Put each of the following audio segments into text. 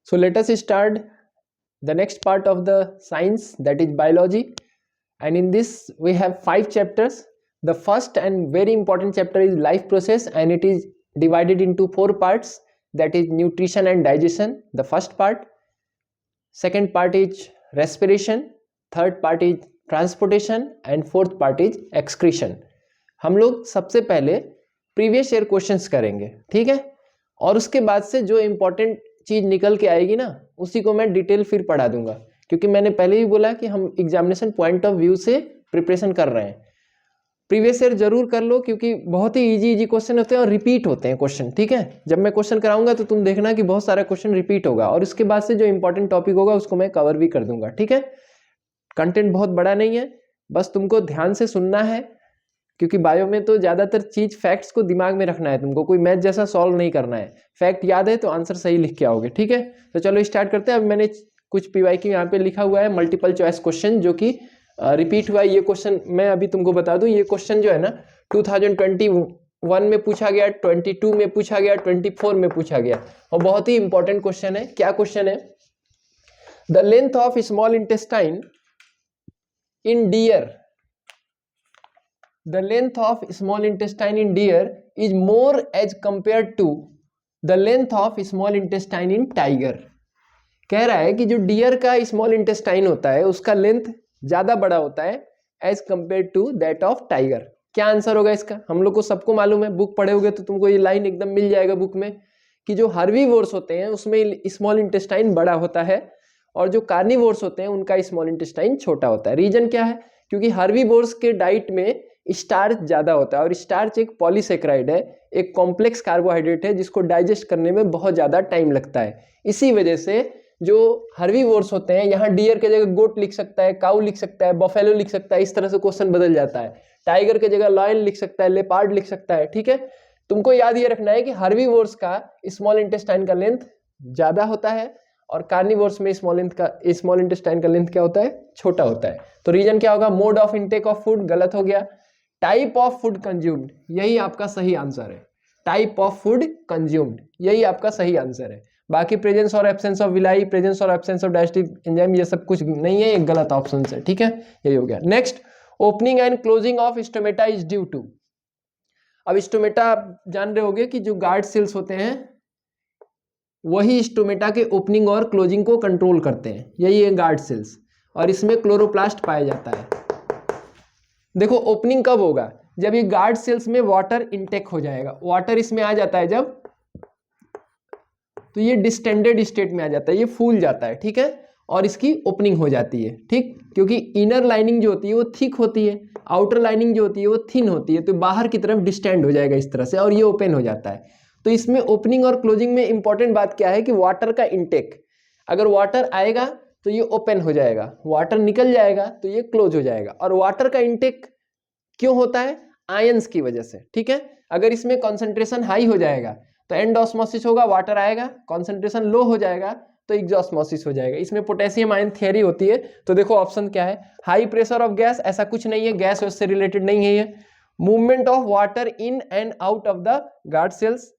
So let us start the next part of the science, that is biology. And in this we have 5 chapters. The first and very important chapter is life process, and it is divided into 4 parts, that is nutrition and digestion, the first part. Second part is respiration, third part is transportation and fourth part is excretion. हम लोग सबसे पहले previous year questions करेंगे, ठीक है, और उसके बाद से जो इंपॉर्टेंट चीज निकल के आएगी ना उसी को मैं डिटेल फिर पढ़ा दूंगा, क्योंकि मैंने पहले ही बोला कि हम एग्जामिनेशन पॉइंट ऑफ व्यू से प्रिपरेशन कर रहे हैं। प्रीवियस ईयर जरूर कर लो, क्योंकि बहुत ही इजी क्वेश्चन होते हैं और रिपीट होते हैं क्वेश्चन, ठीक है। जब मैं क्वेश्चन कराऊंगा तो तुम देखना कि बहुत सारा क्वेश्चन रिपीट होगा, और उसके बाद से जो इंपॉर्टेंट टॉपिक होगा उसको मैं कवर भी कर दूंगा, ठीक है। कंटेंट बहुत बड़ा नहीं है, बस तुमको ध्यान से सुनना है, क्योंकि बायो में तो ज्यादातर चीज फैक्ट्स को दिमाग में रखना है तुमको, कोई मैथ जैसा सॉल्व नहीं करना है। फैक्ट याद है तो आंसर सही लिख के आओगे, ठीक है। तो चलो स्टार्ट करते हैं। अब मैंने कुछ पीवाईक्यू यहाँ पे लिखा हुआ है, मल्टीपल चॉइस क्वेश्चन, जो कि रिपीट हुआ है। ये क्वेश्चन मैं अभी तुमको बता दूं, ये क्वेश्चन जो है ना 2021 में पूछा गया, 22 में पूछा गया, 24 में पूछा गया, और बहुत ही इंपॉर्टेंट क्वेश्चन है। क्या क्वेश्चन है? The length of small intestine in deer, the length of small intestine in deer is more as compared to the length of small intestine in tiger। कह रहा है कि जो डियर का स्मॉल इंटेस्टाइन होता है उसका लेंथ ज्यादा बड़ा होता है as compare to that of tiger. क्या आंसर होगा इसका? हम लोग को सबको मालूम है, बुक पढ़े होगे तो तुमको ये लाइन एकदम मिल जाएगा बुक में, कि जो हार्बीवोर्स होते हैं उसमें स्मॉल इंटेस्टाइन बड़ा होता है, और जो कार्निवोर्स होते हैं उनका स्मॉल इंटेस्टाइन छोटा होता है। रीजन क्या है? क्योंकि हार्बीवोर्स के डाइट में स्टार्च ज्यादा होता है, और स्टार्च एक पॉलीसेक्राइड है, एक कॉम्प्लेक्स कार्बोहाइड्रेट है जिसको डाइजेस्ट करने में बहुत ज्यादा टाइम लगता है। इसी वजह से जो हर्बीवोर्स होते हैं, यहाँ डियर के जगह गोट लिख सकता है, काऊ लिख सकता है, बफेलो लिख सकता है, इस तरह से क्वेश्चन बदल जाता है। टाइगर के जगह लायन लिख सकता है, लेपार्ड लिख सकता है, ठीक है। तुमको याद ये रखना है कि हर्बीवोर्स का स्मॉल इंटेस्टाइन का लेंथ ज्यादा होता है, और कार्निवोर्स में स्मॉल इंटेस्टाइन का लेंथ क्या होता है? छोटा होता है। तो रीजन क्या होगा? Mode of intake of food, गलत हो गया। टाइप ऑफ फूड कंज्यूम्ड, यही आपका सही आंसर है। टाइप ऑफ फूड कंज्यूम्ड, यही आपका सही आंसर है। बाकी प्रेजेंस और एब्सेंस ऑफ विलाई, प्रेजेंस और एब्सेंस ऑफ डाइजेस्टिव एंजाइम, ये सब कुछ नहीं है, ये गलत ऑप्शन है, ठीक है। यही हो गया। Next, opening and closing of stomata is due to. अब स्टोमेटा आप जान रहे होंगे कि जो गार्ड सेल्स होते हैं वही स्टोमेटा के ओपनिंग और क्लोजिंग को कंट्रोल करते हैं, यही है गार्ड सेल्स, और इसमें क्लोरोप्लास्ट पाया जाता है। देखो ओपनिंग कब होगा? जब ये गार्ड सेल्स में वाटर इनटेक हो जाएगा, वाटर इसमें आ जाता है जब, तो ये डिस्टेंडेड स्टेट में आ जाता है, ये फूल जाता है, ठीक है, और इसकी ओपनिंग हो जाती है, ठीक। क्योंकि इनर लाइनिंग जो होती है वो थिक होती है, आउटर लाइनिंग जो होती है वो थिन होती है, तो बाहर की तरफ डिस्टेंड हो जाएगा इस तरह से, और ये ओपन हो जाता है। तो इसमें ओपनिंग और क्लोजिंग में इंपॉर्टेंट बात क्या है कि वाटर का इनटेक, अगर वाटर आएगा तो ये ओपन हो जाएगा, वाटर निकल जाएगा तो ये क्लोज हो जाएगा। और वाटर का इनटेक क्यों होता है? आयंस की वजह से, ठीक है। अगर इसमें कॉन्सेंट्रेशन हाई हो जाएगा तो एंड ऑस्मोसिस होगा, वाटर आएगा, कॉन्सेंट्रेशन लो हो जाएगा तो एग्जॉस्मोसिस हो जाएगा। इसमें पोटेशियम आयन थियरी होती है। तो देखो ऑप्शन क्या है? हाई प्रेशर ऑफ गैस, ऐसा कुछ नहीं है, गैस उससे रिलेटेड नहीं है ये। Movement of water in and out of the guard cells,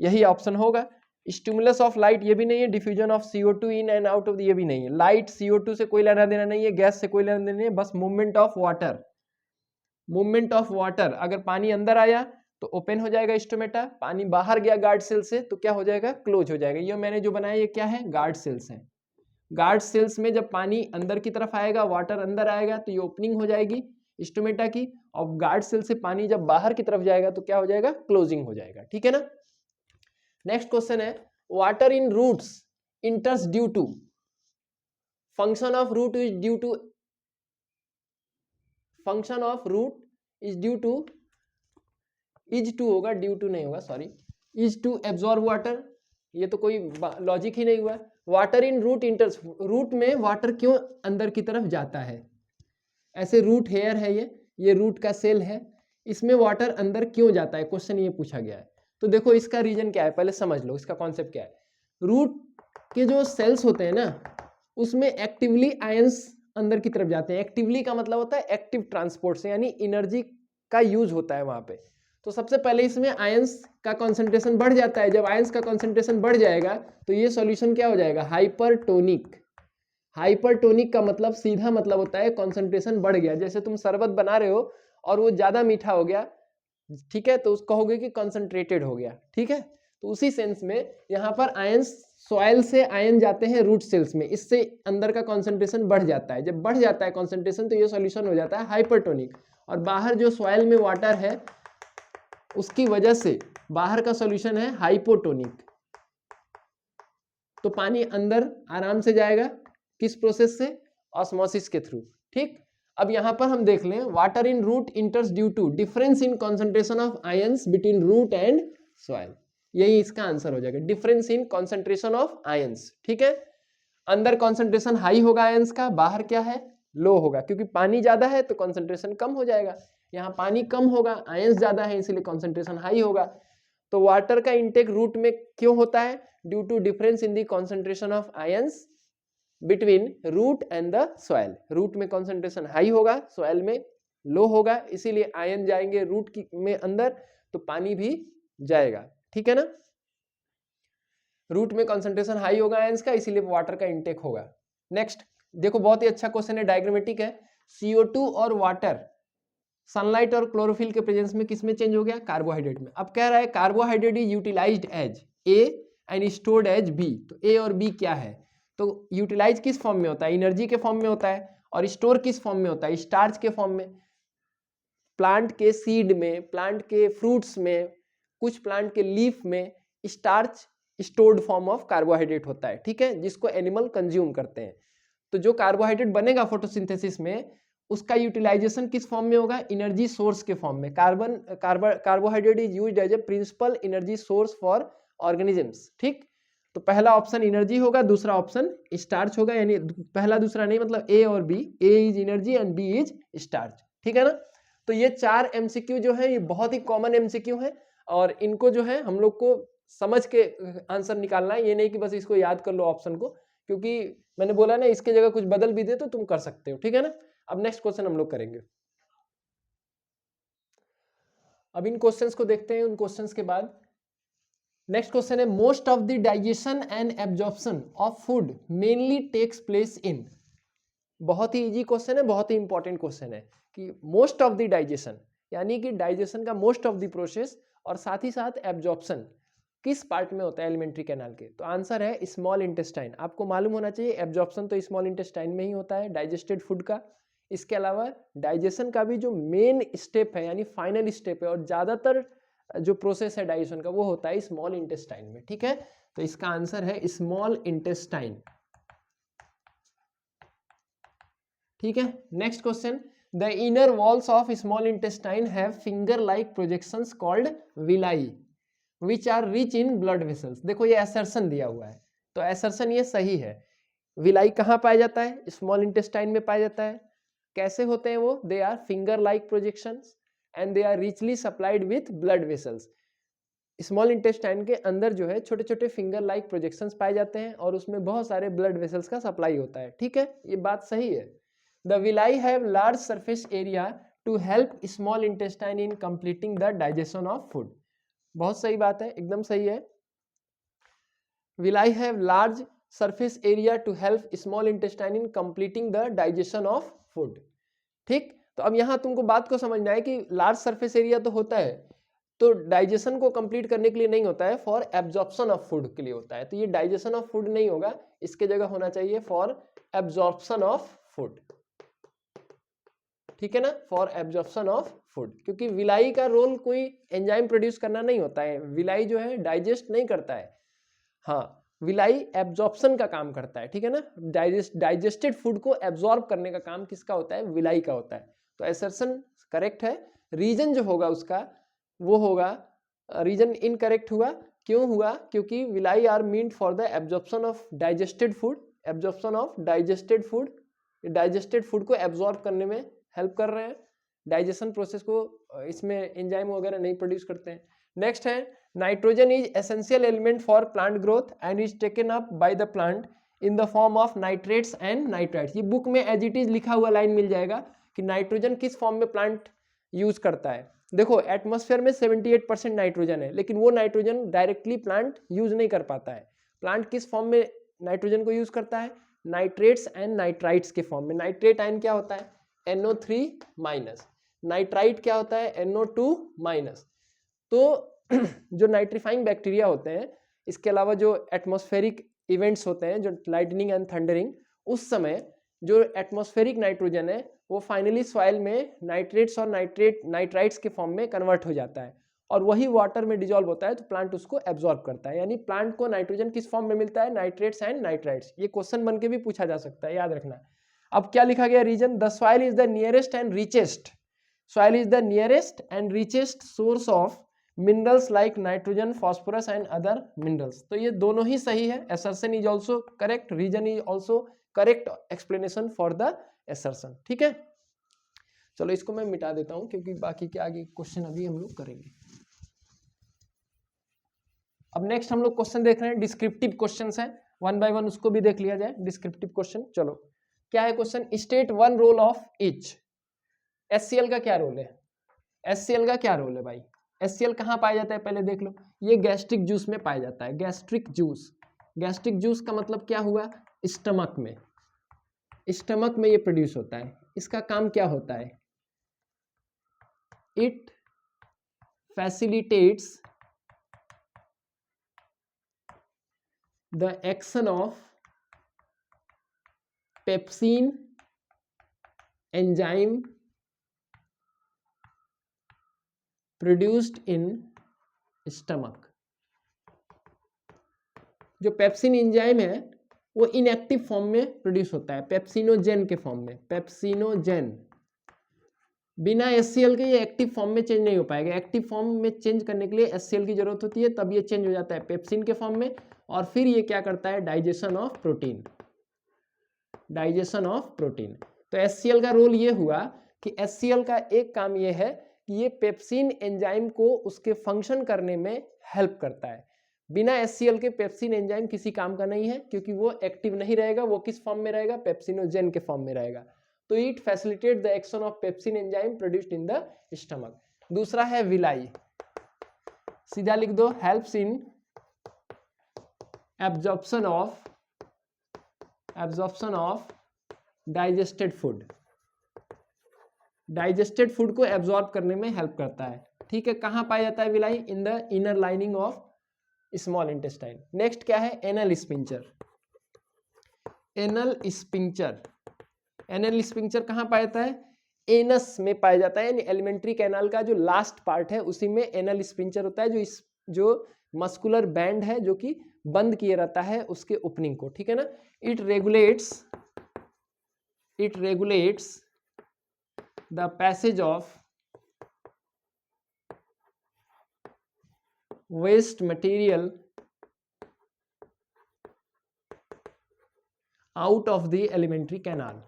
यही ऑप्शन होगा। स्टिमुलस ऑफ लाइट, ये भी नहीं है। Diffusion of CO2 in and out of, ये भी नहीं है। लाइट CO2 से कोई लेना देना नहीं है, गैस से कोई लेना देना नहीं है, बस movement of water. Movement of water, अगर पानी अंदर आया तो ओपन हो जाएगा स्टोमेटा, पानी बाहर गया गार्ड सेल से तो क्या हो जाएगा? क्लोज हो जाएगा। ये मैंने जो बनाया ये क्या है? गार्ड सेल्स है। गार्ड सेल्स में जब पानी अंदर की तरफ आएगा, वाटर अंदर आएगा तो ये ओपनिंग हो जाएगी स्टोमेटा की, और गार्ड सेल से पानी जब बाहर की तरफ जाएगा तो क्या हो जाएगा? क्लोजिंग हो जाएगा, ठीक है ना। नेक्स्ट क्वेश्चन है, water in roots enters due to, function of root is due to, function of root is due to, is to होगा, ड्यू टू नहीं होगा, sorry, is to absorb water, ये तो कोई लॉजिक ही नहीं हुआ। Water in root enters, root में वाटर क्यों अंदर की तरफ जाता है? ऐसे रूट हेयर है, ये रूट का सेल है, इसमें वाटर अंदर क्यों जाता है, क्वेश्चन ये पूछा गया है। तो देखो इसका रीजन क्या है, पहले समझ लो इसका कॉन्सेप्ट क्या है। रूट के जो सेल्स होते हैं ना उसमें एक्टिवली आयंस अंदर की तरफ जाते हैं। एक्टिवली का मतलब होता है एक्टिव ट्रांसपोर्ट से, यानी एनर्जी का यूज होता है वहां पे। तो सबसे पहले इसमें आयंस का कॉन्सेंट्रेशन बढ़ जाता है। जब आयंस का कॉन्सेंट्रेशन बढ़ जाएगा तो ये सॉल्यूशन क्या हो जाएगा, हाइपरटोनिक। हाइपरटोनिक का मतलब सीधा मतलब होता है कॉन्सेंट्रेशन बढ़ गया। जैसे तुम शरबत बना रहे हो और वो ज्यादा मीठा हो गया, ठीक है, तो उसको कहोगे कि कॉन्सेंट्रेटेड हो गया, ठीक है। तो उसी सेंस में यहाँ पर आयंस, सॉइल से आयन जाते हैं रूट सेल्स में, इससे अंदर का कॉन्सेंट्रेशन बढ़ जाता है। जब बढ़ जाता है कॉन्सेंट्रेशन तो ये सॉल्यूशन हो जाता है हाइपरटोनिक। और बाहर जो सॉइल में वाटर है उसकी वजह से बाहर का सॉल्यूशन है हाइपोटोनिक। तो पानी अंदर आराम से जाएगा, किस प्रोसेस से, ऑस्मोसिस के थ्रू, ठीक। अब यहां पर हम देख लें, water in root enters due to difference in concentration of ions between root and soil. यही इसका आंसर हो जाएगा, difference in concentration of ions, ठीक है। अंदर कॉन्सेंट्रेशन हाई होगा आयंस का, बाहर क्या है, लो होगा, क्योंकि पानी ज्यादा है तो कॉन्सेंट्रेशन कम हो जाएगा। यहाँ पानी कम होगा, आयंस ज्यादा है, इसीलिए कॉन्सेंट्रेशन हाई होगा। तो वाटर का इंटेक रूट में क्यों होता है, due to difference in the concentration of ions between root and the soil. Root में कॉन्सेंट्रेशन हाई होगा, सॉइल में लो होगा, इसीलिए आयन जाएंगे रूट में अंदर तो पानी भी जाएगा, ठीक है ना। रूट में कॉन्सेंट्रेशन हाई होगा आयंस का, इसीलिए वाटर का इंटेक होगा। नेक्स्ट देखो, बहुत ही अच्छा क्वेश्चन है, डायग्रामेटिक है। CO2 और वाटर सनलाइट और क्लोरोफिल के प्रेजेंस में किसमें चेंज हो गया, कार्बोहाइड्रेट में। अब कह रहा है carbohydrate is utilized as A and stored as B. तो ए और बी क्या है, तो यूटिलाइज किस फॉर्म में होता है, एनर्जी के फॉर्म में होता है, और स्टोर किस फॉर्म में होता है, स्टार्च के फॉर्म में। प्लांट के सीड में, प्लांट के फ्रूट्स में, कुछ प्लांट के लीफ में starch stored form of carbohydrate होता है, ठीक है, जिसको एनिमल कंज्यूम करते हैं। तो जो कार्बोहाइड्रेट बनेगा फोटोसिंथेसिस में, उसका यूटिलाइजेशन किस फॉर्म में होगा, एनर्जी सोर्स के फॉर्म में। Carbohydrate is used as a principal energy source for organisms, ठीक। तो पहला ऑप्शन एनर्जी होगा, दूसरा ऑप्शन स्टार्च होगा, यानी पहला दूसरा नहीं, मतलब ए और B, A is energy and B is starch, ठीक है ना। तो ये 4 MCQ जो है ये बहुत ही कॉमन MCQ है, और इनको जो है हम लोग को समझ के आंसर निकालना है, ये नहीं कि बस इसको याद कर लो ऑप्शन को, क्योंकि मैंने बोला ना इसके जगह कुछ बदल भी दे तो तुम कर सकते हो, ठीक है ना। अब नेक्स्ट क्वेश्चन हम लोग करेंगे। अब इन क्वेश्चंस को देखते हैं, उन क्वेश्चंस के बाद नेक्स्ट क्वेश्चन है, most of the digestion and absorption of food mainly takes place in. बहुत ही इजी क्वेश्चन है, बहुत ही इंपॉर्टेंट क्वेश्चन है कि मोस्ट ऑफ द डाइजेशन, यानी कि डाइजेशन का मोस्ट ऑफ द प्रोसेस, और साथ ही साथ एब्जॉर्प्शन किस पार्ट में होता है एलिमेंट्री कैनाल के। तो आंसर है स्मॉल इंटेस्टाइन। आपको मालूम होना चाहिए एब्जॉर्प्शन तो स्मॉल इंटेस्टाइन में ही होता है डाइजेस्टेड फूड का। इसके अलावा डाइजेशन का भी जो मेन स्टेप है, यानी फाइनल स्टेप है, और ज्यादातर जो प्रोसेस है डाइजेशन का वो होता है स्मॉल इंटेस्टाइन में, ठीक है। तो इसका आंसर है स्मॉल इंटेस्टाइन, ठीक है। Next question, the inner walls of small intestine have finger like projections called villi which are rich in blood vessels. देखो ये असर्शन दिया हुआ है, तो असर्शन ये सही है। विलाई कहाँ पाया जाता है, स्मॉल इंटेस्टाइन में पाया जाता है। कैसे होते हैं वो, they are finger like projections and they are richly supplied with blood vessels. Small intestine के अंदर जो है छोटे छोटे फिंगर लाइक प्रोजेक्शंस पाए जाते हैं, और उसमें बहुत सारे ब्लड वेसल्स का सप्लाई होता है, ठीक है, ये बात सही है। The villi have large surface area to help small intestine in completing the digestion of food. बहुत सही बात है, एकदम सही है। Villi have large surface area to help small intestine in completing the digestion of food, ठीक। तो अब यहां तुमको बात को समझना है कि लार्ज सरफेस एरिया तो होता है, तो डाइजेशन को कंप्लीट करने के लिए नहीं होता है, फॉर एब्जॉर्प्शन ऑफ फूड के लिए होता है। तो ये डाइजेशन ऑफ फूड नहीं होगा, इसके जगह होना चाहिए फॉर एब्जॉर्प्शन ऑफ फूड, ठीक है ना, फॉर एब्जॉर्प्शन ऑफ फूड। क्योंकि विलाई का रोल कोई एंजाइम प्रोड्यूस करना नहीं होता है, विलाई जो है डाइजेस्ट नहीं करता है, हाँ, विलाई एब्जॉर्प्शन का काम करता है, ठीक है ना। डाइजेस्टेड फूड को एब्जॉर्ब करने का काम किसका होता है, विलाई का होता है। तो असर्शन करेक्ट है, रीजन जो होगा उसका वो होगा, रीजन इनकरेक्ट हुआ। क्यों हुआ, क्योंकि villi are meant for the absorption of digested food, absorption of digested food, digested food को एब्जॉर्ब करने में हेल्प कर रहे हैं, डाइजेशन प्रोसेस को इसमें एंजाइम वगैरह नहीं प्रोड्यूस करते हैं। नेक्स्ट है, nitrogen is essential element for plant growth and is taken up by the plant in the form of nitrates and nitrites. ये बुक में एज इट इज लिखा हुआ लाइन मिल जाएगा कि नाइट्रोजन किस फॉर्म में प्लांट यूज करता है, देखो एटमॉस्फेयर में 78% नाइट्रोजन है, लेकिन वो नाइट्रोजन डायरेक्टली प्लांट यूज नहीं कर पाता है। प्लांट किस फॉर्म में नाइट्रोजन को यूज करता है? नाइट्रेट्स एंड नाइट्राइट्स के फॉर्म में। नाइट्रेट आयन क्या होता है? NO3-। नाइट्राइट क्या होता है? NO2-। तो जो नाइट्रीफाइंग बैक्टीरिया होते हैं, इसके अलावा जो एटमॉस्फेरिक इवेंट्स होते हैं, जो लाइटनिंग एंड थंडरिंग, उस समय जो एटमॉस्फेरिक नाइट्रोजन है वो फाइनली सॉइल में नाइट्रेट्स और नाइट्राइट्स के फॉर्म में कन्वर्ट हो जाता है और वही वाटर में डिजॉल्व होता है, तो प्लांट उसको एब्जॉर्ब करता है। यानी प्लांट को नाइट्रोजन किस फॉर्म में मिलता है? Nitrates and nitrites. ये क्वेश्चन बन के भी पूछा जा सकता है, याद रखना। अब क्या लिखा गया? Reason the soil is the nearest and richest, soil is the nearest and richest source of minerals like nitrogen, phosphorus and other minerals. तो ये दोनों ही सही है। Assertion is also correct, reason is also correct explanation for the assertion. ठीक है, चलो इसको मैं मिटा देता हूं क्योंकि बाकी के आगे क्वेश्चन अभी हम लोग करेंगे। अब नेक्स्ट हम लोग क्वेश्चन देख रहे हैं, डिस्क्रिप्टिव क्वेश्चंस हैं, वन बाय वन उसको भी देख लिया जाए। डिस्क्रिप्टिव क्वेश्चन, चलो क्या है question? State one role of each. HCl का क्या रोल है? HCl का क्या रोल है भाई? HCl कहाँ पाया जाता है पहले देख लो। ये गैस्ट्रिक जूस में पाया जाता है। गैस्ट्रिक जूस, गैस्ट्रिक जूस का मतलब क्या हुआ? स्टमक में, स्टमक में ये प्रोड्यूस होता है। इसका काम क्या होता है? It facilitates the action of pepsin enzyme produced in stomach। जो पेप्सिन एंजाइम है वो इनएक्टिव फॉर्म में प्रोड्यूस होता है, पेप्सिनोजेन के फॉर्म में, पेप्सिनोजेन। बिना HCl के ये एक्टिव फॉर्म में चेंज नहीं हो पाएगा। एक्टिव फॉर्म में चेंज करने के लिए HCl की जरूरत होती है, तब ये चेंज हो जाता है पेप्सिन के फॉर्म में। और फिर ये क्या करता है? Digestion of protein, digestion of protein. तो HCl का रोल ये हुआ कि HCl का एक काम ये है कि ये पेप्सिन एंजाइम को उसके फंक्शन करने में हेल्प करता है। बिना HCl के पेप्सिन एंजाइम किसी काम का नहीं है, क्योंकि वो एक्टिव नहीं रहेगा। वो किस फॉर्म में रहेगा? पेप्सिनोजेन के फॉर्म में रहेगा। तो it facilitate the action of pepsin enzyme produced in the stomach. दूसरा है विलाई, सीधा लिख दो, helps in absorption of digested food. Digested food को एब्जॉर्ब करने में हेल्प करता है। ठीक है, कहां पाया जाता है villi? In the inner lining of small intestine. Next क्या है? Anal sphincter. Anal sphincter, anal sphincter कहां पाया जाता है? एनस में पाया जाता है, यानी एलिमेंट्री कैनाल का जो लास्ट पार्ट है उसी में एनल स्पिंक्चर होता है, जो मस्कुलर बैंड है जो कि बंद किए रहता है उसके ओपनिंग को। ठीक है ना? It regulates the passage of waste material out of the alimentary canal.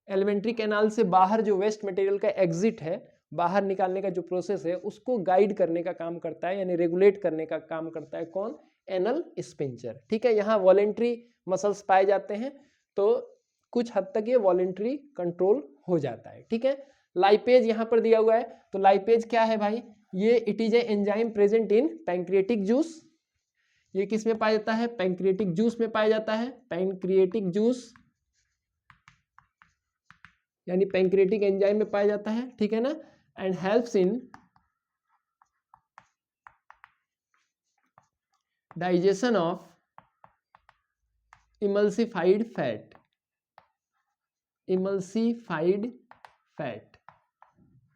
Alimentary canal से बाहर जो वेस्ट मटेरियल का एग्जिट है, बाहर निकालने का जो प्रोसेस है, उसको गाइड करने का काम करता है, यानी रेगुलेट करने का काम करता है। कौन? Anal sphincter. ठीक है, यहाँ वॉलेंट्री मसल्स पाए जाते हैं, तो कुछ हद तक ये वॉलेंट्री कंट्रोल हो जाता है। ठीक है, लाइपेज यहाँ पर दिया हुआ है, तो लाइपेज क्या है भाई? ये it is a enzyme present in pancreatic juice. ये किस में पाया जाता है? पैंक्रियाटिक जूस में पाया जाता है। पैंक्रियाटिक जूस यानी पैंक्रियाटिक एंजाइम में पाया जाता है। ठीक है ना? And helps in digestion of emulsified fat. Emulsified fat,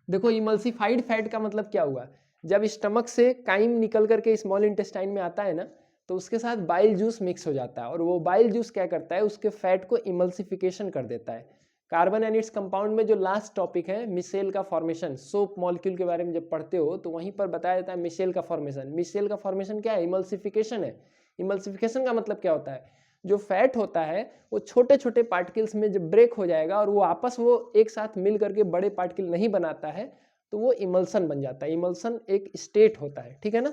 देखो इमल्सिफाइड फैट का मतलब क्या हुआ? जब स्टमक से काइम निकल करके स्मॉल इंटेस्टाइन में आता है ना, तो उसके साथ बाइल जूस मिक्स हो जाता है, और वो बाइल जूस क्या करता है? उसके फैट को इमल्सिफिकेशन कर देता है। कार्बन एंड इट्स कंपाउंड में जो लास्ट टॉपिक है मिसेल का फॉर्मेशन, सोप मॉलिक्यूल के बारे में जब पढ़ते हो तो वहीं पर बताया जाता है मिसेल का फॉर्मेशन। मिसेल का फॉर्मेशन क्या है? इमल्सिफिकेशन है। इमल्सिफिकेशन का मतलब क्या होता है? जो फैट होता है वो छोटे छोटे पार्टिकल्स में जब ब्रेक हो जाएगा और वो आपस वो एक साथ मिल करके बड़े पार्टिकल नहीं बनाता है, तो वो इमल्सन बन जाता है। इमल्सन एक स्टेट होता है। ठीक है ना?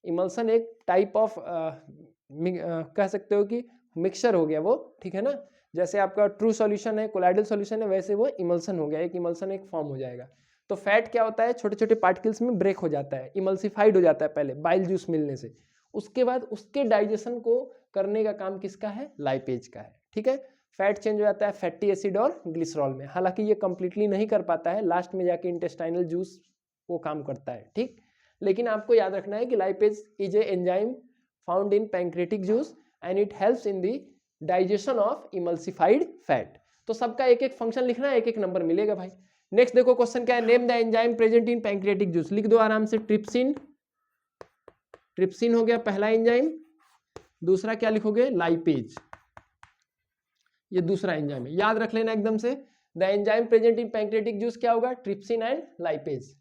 इमल्सन एक टाइप ऑफ कह सकते हो कि मिक्सचर हो गया वो। ठीक है ना? जैसे आपका ट्रू सॉल्यूशन है, कोलाइडल सॉल्यूशन है, वैसे वो इमल्सन हो गया, एक इमल्सन एक फॉर्म हो जाएगा। तो फैट क्या होता है, छोटे छोटे पार्टिकल्स में ब्रेक हो जाता है, इमल्सिफाइड हो जाता है पहले बाइल जूस मिलने से, उसके बाद उसके डाइजेशन को करने का काम किसका है, लाइपेज का है। ठीक है, फैट चेंज हो जाता है फैटी एसिड और ग्लिसरॉल में, हालांकि ये कंप्लीटली नहीं कर पाता है, लास्ट में जाके इंटेस्टाइनल जूस वो काम करता है। ठीक, लेकिन आपको याद रखना है कि lipase is a enzyme found in pancreatic juice and it helps in the digestion of emulsified fat. तो सबका एक एक फंक्शन लिखना है, एक एक नंबर मिलेगा भाई। नेक्स्ट देखो क्वेश्चन क्या है, name the enzyme present in pancreatic juice, लिख दो आराम से, ट्रिप्सिन। ट्रिप्सिन हो गया पहला एंजाइम, दूसरा क्या लिखोगे, लाइपेज, ये दूसरा एंजाइम है, याद रख लेना एकदम से। The enzyme present in pancreatic juice क्या होगा, trypsin and lipase.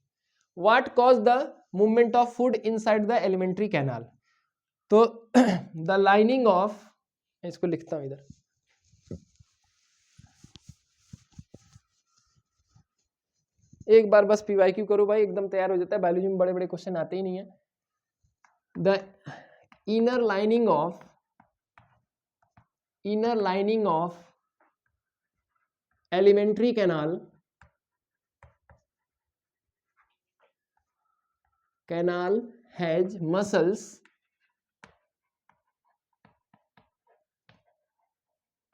What cause the movement of food inside the alimentary canal, तो द लाइनिंग ऑफ, इसको लिखता हूं इधर, एक बार बस पीवाईक्यू करो भाई, एकदम तैयार हो जाता है, बायोलॉजी में बड़े बड़े क्वेश्चन आते ही नहीं है। The inner lining of alimentary canal has muscles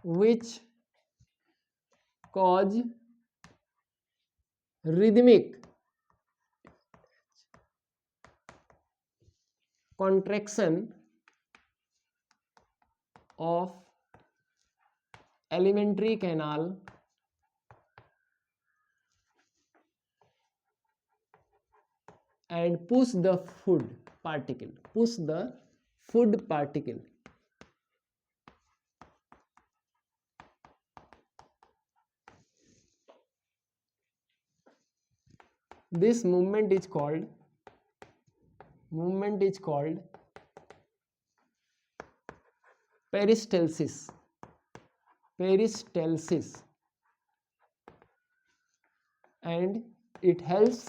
which cause rhythmic contraction of elementary canal and push the food particle this movement is called peristalsis and it helps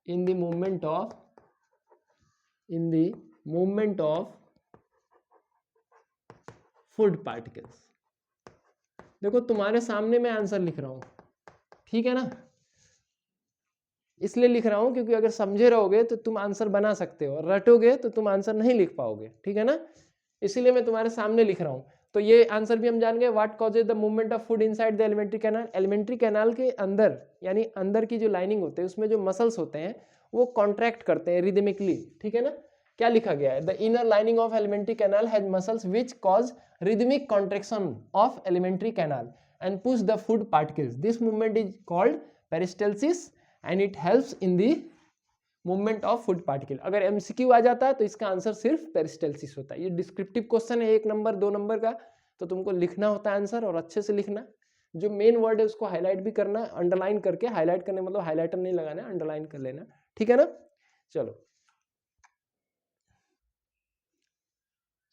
in the movement of food particles। देखो तुम्हारे सामने मैं answer लिख रहा हूं, ठीक है ना, इसलिए लिख रहा हूं क्योंकि अगर समझे रहोगे तो तुम आंसर बना सकते हो, रटोगे तो तुम आंसर नहीं लिख पाओगे, ठीक है ना, इसीलिए मैं तुम्हारे सामने लिख रहा हूं। तो ये आंसर भी हम जान गए, what causes the movement of food inside the alimentary canal, alimentary canal के अंदर यानी अंदर की जो लाइनिंग होते हैं उसमें जो मसल्स होते हैं वो कॉन्ट्रैक्ट करते हैं रिदमिकली, ठीक है ना। क्या लिखा गया है, the inner lining of alimentary canal has muscles which cause rhythmic contraction of alimentary canal and push the food particles, this movement is called peristalsis and it helps in the movement of food particle. अगर MCQ आ जाता है तो इसका answer सिर्फ पेरिस्टल्सिस होता है। ये डिस्क्रिप्टिव क्वेश्चन है, 1 नंबर 2 नंबर का, तो तुमको लिखना होता है आंसर और अच्छे से लिखना, जो मेन वर्ड है उसको हाईलाइट भी करना, अंडरलाइन करके, हाईलाइट करने मतलब हाईलाइटर नहीं लगाना, अंडरलाइन कर लेना, ठीक है ना। चलो,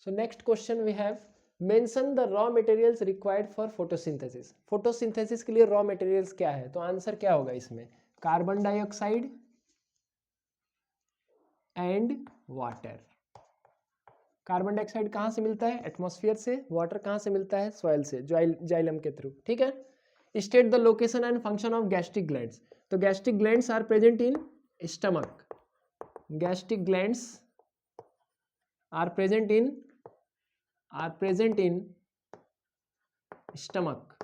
so next question we have, mention the raw materials required for photosynthesis. Photosynthesis के लिए रॉ मटेरियल्स क्या है, तो आंसर क्या होगा इसमें, carbon dioxide and water. Carbon dioxide कहाँ से मिलता है, एटमॉस्फेयर से, वाटर कहाँ से मिलता है, सॉइल से, जाइलम के थ्रू, ठीक है। State the location and function of gastric glands, तो gastric glands are present in stomach, gastric glands are present in stomach,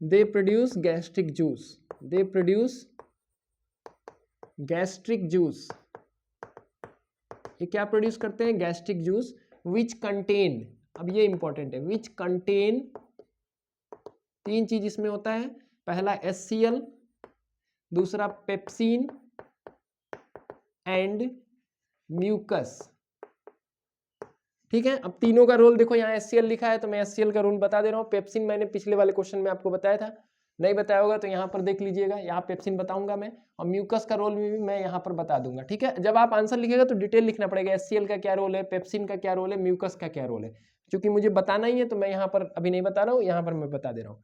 they produce gastric juice, ये क्या प्रोड्यूस करते हैं, गैस्ट्रिक जूस, विच कंटेन, अब ये इंपॉर्टेंट है, विच कंटेन, 3 चीज इसमें होता है, पहला HCl, दूसरा पेप्सिन एंड म्यूकस, ठीक है। अब तीनों का रोल देखो, यहाँ HCl लिखा है तो मैं HCl का रोल बता दे रहा हूँ, पेप्सिन मैंने पिछले वाले क्वेश्चन में आपको बताया था, नहीं बताया होगा तो यहाँ पर देख लीजिएगा, यहाँ पेप्सिन बताऊंगा मैं, और म्यूकस का रोल भी मैं यहाँ पर बता दूंगा, ठीक है। जब आप आंसर लिखेगा तो डिटेल लिखना पड़ेगा, HCl का क्या रोल है, पेप्सिन का क्या रोल है, म्यूकस का क्या रोल है, क्योंकि मुझे बताना ही है तो मैं यहाँ पर अभी नहीं बता रहा हूँ, यहाँ पर मैं बता दे रहा हूँ।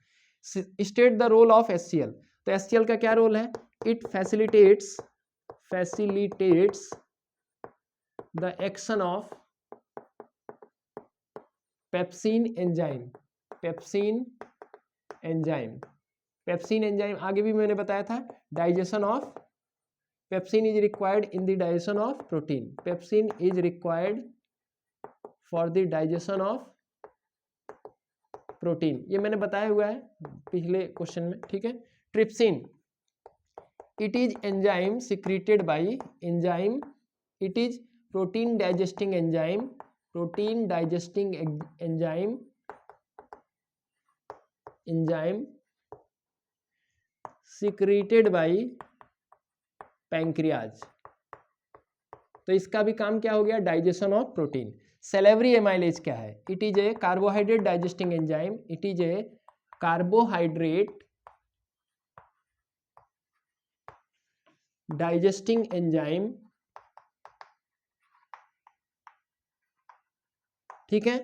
State the role of HCl, तो HCl का क्या रोल है, it facilitates the action of pepsin enzyme, pepsin enzyme, pepsin enzyme आगे भी मैंने बताया था, digestion of, pepsin is required in the digestion of protein, pepsin is required for the digestion of protein, ये मैंने बताया हुआ है पिछले क्वेश्चन में, ठीक है। Trypsin, it is enzyme secreted by enzyme, it is protein digesting enzyme, protein digesting enzyme, enzyme secreted by pancreas, तो इसका भी काम क्या हो गया, digestion of protein. Salivary amylase क्या है, it is a carbohydrate digesting enzyme, it is a carbohydrate digesting enzyme, ठीक है।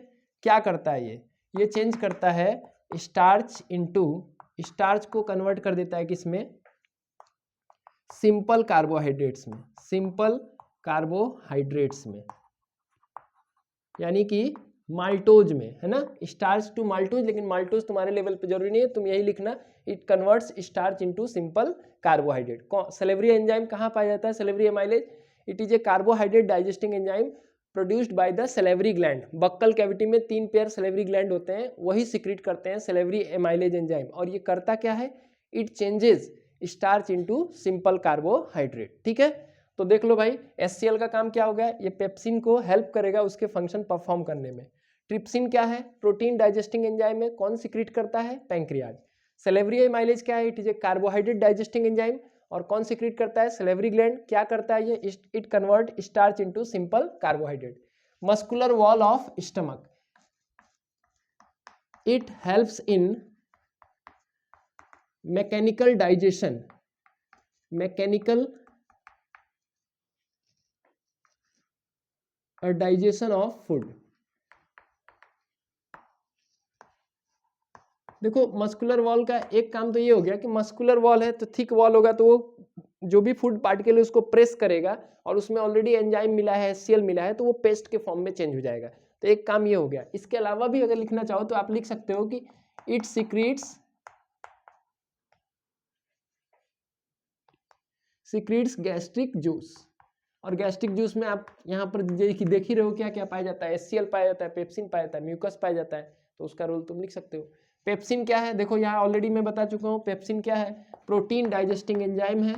क्या करता है ये चेंज करता है स्टार्च इनटू, स्टार्च को कन्वर्ट कर देता है किसमें, सिंपल कार्बोहाइड्रेट्स में, सिंपल कार्बोहाइड्रेट्स में, यानी कि माल्टोज में, है ना, स्टार्च टू माल्टोज, लेकिन माल्टोज तुम्हारे लेवल पे जरूरी नहीं है, तुम यही लिखना, it converts starch into simple carbohydrate. Salivary enzyme कहाँ पाया जाता है, salivary amylase, it is a carbohydrate digesting enzyme produced by the salivary gland, buckle cavity में 3 पेयर सेलेवरी ग्लैंड होते हैं, वही सिक्रीट करते हैं सेलेवरी एमाइलेज एंजाइम, और ये करता क्या है, it changes starch into simple carbohydrate, ठीक है। तो देख लो भाई, HCl का काम क्या हो गया, ये पेप्सिन को हेल्प करेगा उसके फंक्शन परफॉर्म करने में। ट्रिप्सिन क्या है, प्रोटीन डाइजेस्टिंग एंजाइम है, कौन सिक्रीट करता है, पैंक्रियाज। सेलेवरी एमाइलेज क्या है, it is a carbohydrate digesting enzyme, और कौन सिक्रीट करता है, सेलेवरी ग्लैंड। क्या करता है ये, it convert starch into simple carbohydrate. Muscular wall of stomach, it helps in mechanical digestion, mechanical digestion of food. देखो मस्कुलर वॉल का एक काम तो ये हो गया कि मस्कुलर वॉल है तो थिक वॉल होगा, तो वो जो भी फूड पार्टिकल है उसको प्रेस करेगा, और उसमें ऑलरेडी एंजाइम मिला है, HCl मिला है, तो वो पेस्ट के फॉर्म में चेंज हो जाएगा, तो एक काम ये हो गया। इसके अलावा भी अगर लिखना चाहो तो आप लिख सकते हो कि इट सिक्रीट्स गैस्ट्रिक जूस, और गैस्ट्रिक जूस में आप यहाँ पर देख ही रहे हो क्या क्या पाया जाता है, HCl पाया जाता है, पेप्सिन पाया जाता है, म्यूकस पाया जाता है, तो उसका रोल तुम लिख सकते हो। पेप्सिन क्या है, देखो यहाँ ऑलरेडी मैं बता चुका हूँ, पेप्सिन क्या है, प्रोटीन डाइजेस्टिंग एंजाइम है,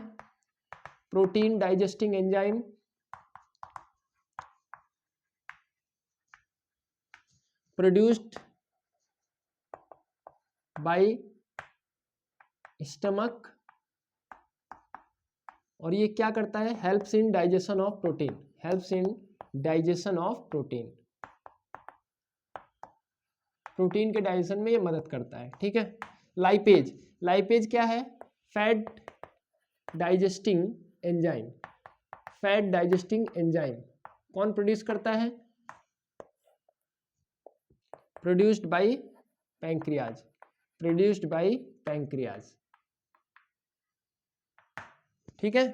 protein digesting enzyme, produced by stomach, और ये क्या करता है, helps in digestion of protein, helps in digestion of protein, protein के डाइजेशन में ये मदद करता है, ठीक है। लाइपेज, लाइपेज क्या है, fat digesting enzyme, fat digesting enzyme, कौन प्रोड्यूस करता है, produced by pancreas, produced by pancreas, ठीक है।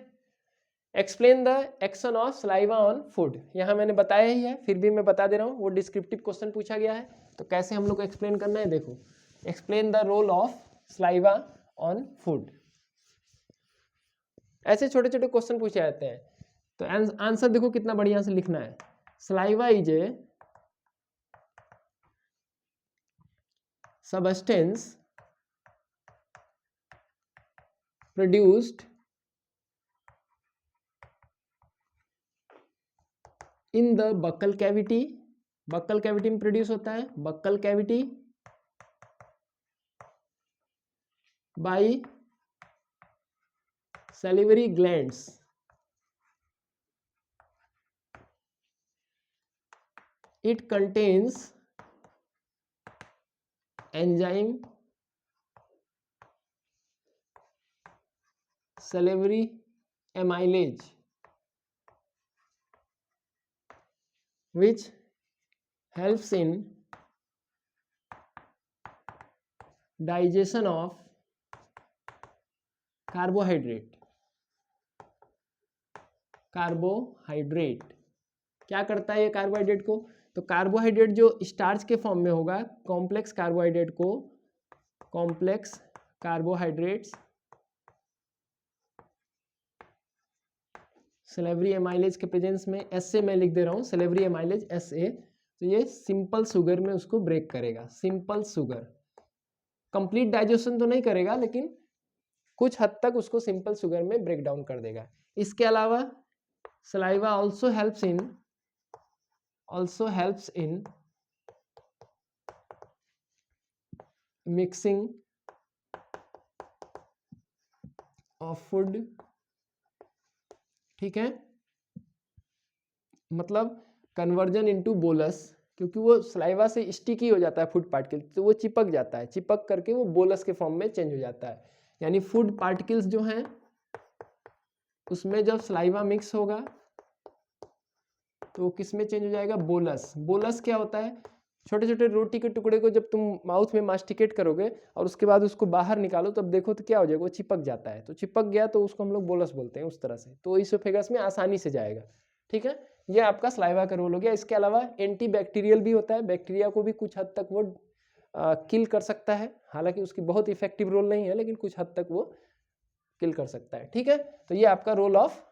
Explain the action of saliva on food, यहाँ मैंने बताया ही है, फिर भी मैं बता दे रहा हूँ, वो डिस्क्रिप्टिव क्वेश्चन पूछा गया है, तो कैसे हम लोग को एक्सप्लेन करना है, देखो, explain the role of saliva on food, ऐसे छोटे छोटे क्वेश्चन पूछे जाते हैं, तो आंसर देखो कितना बढ़िया से लिखना है। Saliva is a substance produced in the buccal cavity, buccal cavity में प्रोड्यूस होता है, buccal cavity by salivary glands, it contains enzyme salivary amylase which helps in digestion of carbohydrate, carbohydrate क्या करता है ये कार्बोहाइड्रेट को, तो कार्बोहाइड्रेट जो स्टार्च के फॉर्म में होगा, कॉम्प्लेक्स कार्बोहाइड्रेट को कॉम्प्लेक्स कार्बोहाइड्रेट्स सलेवरी एमाइलेज के प्रेजेंस में, एस से मैं लिख दे रहा हूँ सलेवरी एमाइलेज SA, तो ये सिंपल शुगर में उसको ब्रेक करेगा। सिंपल शुगर कंप्लीट डाइजेशन तो नहीं करेगा, लेकिन कुछ हद तक उसको सिंपल शुगर में ब्रेक डाउन कर देगा। इसके अलावा saliva also helps in mixing of food, ठीक है, मतलब कन्वर्जन इनटू बोलस, क्योंकि वो सलाइवा से स्टिकी हो जाता है फूड पार्टिकल, तो वो चिपक जाता है, चिपक करके वो बोलस के फॉर्म में चेंज हो जाता है। यानी फूड पार्टिकल्स जो हैं उसमें जब सलाइवा मिक्स होगा तो वो किस में चेंज हो जाएगा, बोलस। बोलस क्या होता है, छोटे छोटे रोटी के टुकड़े को जब तुम माउथ में मास्टिकेट करोगे और उसके बाद उसको बाहर निकालो तब देखो तो क्या हो जाएगा, वो चिपक जाता है। तो चिपक गया तो उसको हम लोग बोलस बोलते हैं उस तरह से, तो इसोफेगस में आसानी से जाएगा। ठीक है, ये आपका सलाइवा का रोल हो गया। इसके अलावा एंटी बैक्टीरियल भी होता है, बैक्टीरिया को भी कुछ हद तक वो किल कर सकता है, हालांकि उसकी बहुत इफेक्टिव रोल नहीं है, लेकिन कुछ हद तक वो किल कर सकता है। ठीक है, तो ये आपका रोल ऑफ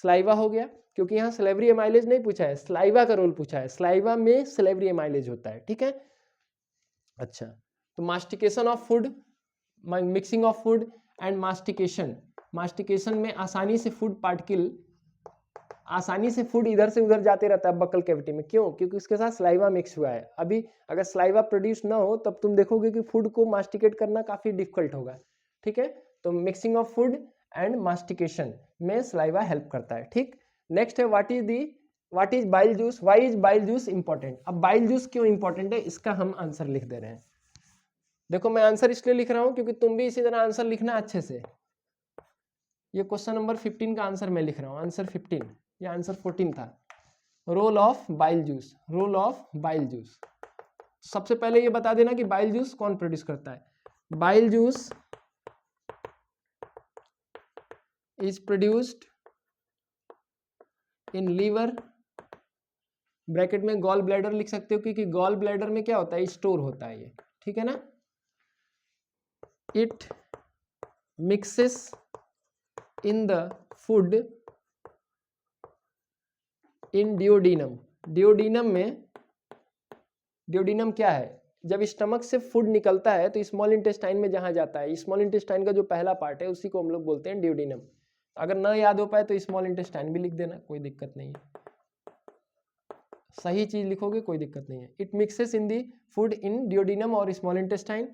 सलाइवा हो गया, क्योंकि यहाँ सलेवरी एमाइलेज नहीं पूछा है, सलाइवा का रोल पूछा है। सलाइवा में सलेवरी एमाइलेज होता है। ठीक है, अच्छा, तो mastication of food, mixing of food and mastication. Mastication में आसानी से फूड पार्टिकल, आसानी से फूड इधर से उधर जाते रहता है बकल कैविटी में। क्यों? क्योंकि उसके साथ सलाइवा मिक्स हुआ है। अभी अगर सलाइवा प्रोड्यूस ना हो तब तुम देखोगे कि फूड को मास्टिकेट करना काफी डिफिकल्ट होगा। ठीक है, तो मिक्सिंग ऑफ फूड एंड मास्टिकेशन में सलाइवा हेल्प करता है। ठीक, नेक्स्ट है what is bile juice. Why is bile juice important. अब बाइल जूस क्यों इंपॉर्टेंट है, इसका हम आंसर लिख दे रहे हैं। देखो मैं आंसर इसलिए लिख रहा हूं क्योंकि तुम भी इसी तरह आंसर लिखना अच्छे से। ये क्वेश्चन नंबर 15 का आंसर मैं लिख रहा हूं, आंसर 15, ये आंसर 14 था। Role of bile juice, role of bile juice. सबसे पहले ये बता देना कि बाइल जूस कौन प्रोड्यूस करता है। Bile juice is produced in liver, bracket में गॉल ब्लैडर लिख सकते हो, क्योंकि गॉल ब्लैडर में क्या होता है, स्टोर होता है ये। ठीक है ना, it mixes in the food in duodenum. Duodenum में, डियोडिनम क्या है, जब स्टमक से फूड निकलता है तो स्मॉल इंटेस्टाइन में जहां जाता है, स्मॉल इंटेस्टाइन का जो पहला पार्ट है उसी को हम लोग बोलते हैं डियोडिनम। अगर ना याद हो पाए तो स्मॉल इंटेस्टाइन भी लिख देना, कोई दिक्कत नहीं है, सही चीज लिखोगे कोई दिक्कत नहीं है। It mixes in the food in duodenum और small intestine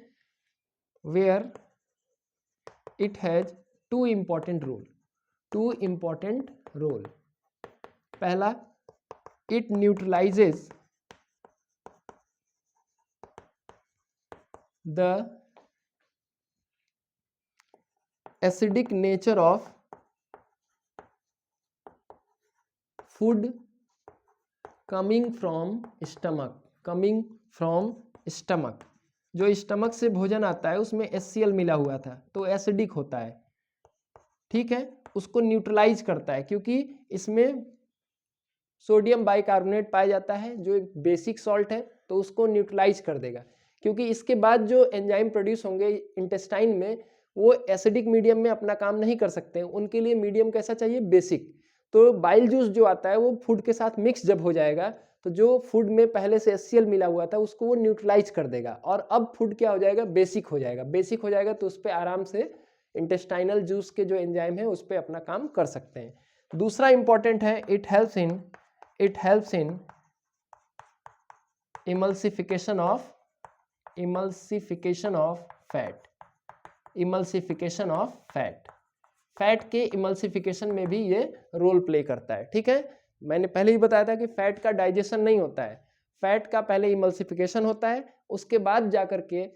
where it has two important role, two important role. पहला, it neutralizes the acidic nature of food coming from stomach, coming from stomach. जो stomach से भोजन आता है उसमें HCl मिला हुआ था तो एसिडिक होता है। ठीक है, उसको न्यूट्रलाइज करता है, क्योंकि इसमें सोडियम बाइकार्बोनेट पाया जाता है जो एक बेसिक सॉल्ट है, तो उसको न्यूट्रलाइज कर देगा। क्योंकि इसके बाद जो एंजाइम प्रोड्यूस होंगे इंटेस्टाइन में वो एसिडिक मीडियम में अपना काम नहीं कर सकते हैं, उनके लिए मीडियम कैसा चाहिए, बेसिक। तो बाइल जूस जो आता है वो फूड के साथ मिक्स जब हो जाएगा तो जो फूड में पहले से HCl मिला हुआ था उसको वो न्यूट्रलाइज कर देगा, और अब फूड क्या हो जाएगा, बेसिक हो जाएगा। बेसिक हो जाएगा तो उस पर आराम से इंटेस्टाइनल जूस के जो एंजाइम है उस पर अपना काम कर सकते हैं। दूसरा इंपॉर्टेंट है, it helps in emulsification of fat, emulsification of fat. Fat के इमल्सिफिकेशन में भी ये रोल प्ले करता है। ठीक है, मैंने पहले ही बताया था कि फैट का डाइजेशन नहीं होता है, फैट का पहले इमल्सिफिकेशन होता है, उसके बाद जाकर के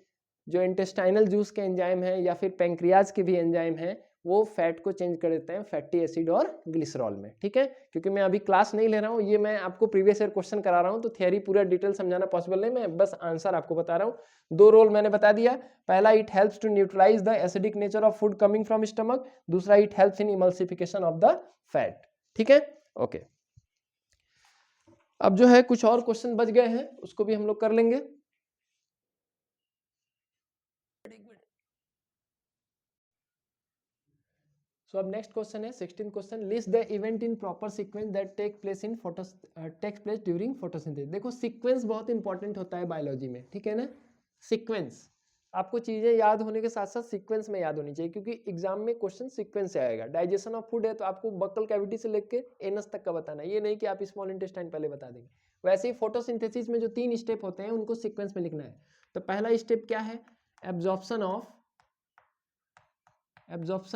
जो इंटेस्टाइनल जूस के एंजाइम है या फिर पैंक्रियाज के भी एंजाइम है वो फैट को चेंज कर देते हैं फैटी एसिड और ग्लिसरॉल में। ठीक है, क्योंकि मैं अभी क्लास नहीं ले रहा हूँ, ये मैं आपको प्रीवियस ईयर क्वेश्चन करा रहा हूँ, तो थियरी पूरा डिटेल समझाना पॉसिबल नहीं, मैं बस आंसर आपको बता रहा हूँ। दो रोल मैंने बता दिया, पहला it helps to neutralize the acidic nature of food coming from stomach, दूसरा it helps in emulsification of the fat. ठीक है, ओके। अब जो है कुछ और क्वेश्चन बच गए हैं, उसको भी हम लोग कर लेंगे। सो अब नेक्स्ट क्वेश्चन है 16th question, list the event in proper sequence that takes place during photosynthesis. देखो सीक्वेंस बहुत इंपॉर्टेंट होता है बायोलॉजी में, ठीक है ना। सीक्वेंस, आपको चीजें याद होने के साथ साथ सीक्वेंस में याद होनी चाहिए, क्योंकि एग्जाम में क्वेश्चन सीक्वेंस से आएगा। डाइजेशन ऑफ फूड है तो आपको बक्कल कैविटी से लेके एनस तक का बताना है, ये नहीं कि आप स्मॉल इंटेस्टाइन पहले बता देंगे। वैसे ही फोटोसिंथेसिस में जो 3 स्टेप होते हैं उनको सीक्वेंस में लिखना है। तो पहला स्टेप क्या है, absorption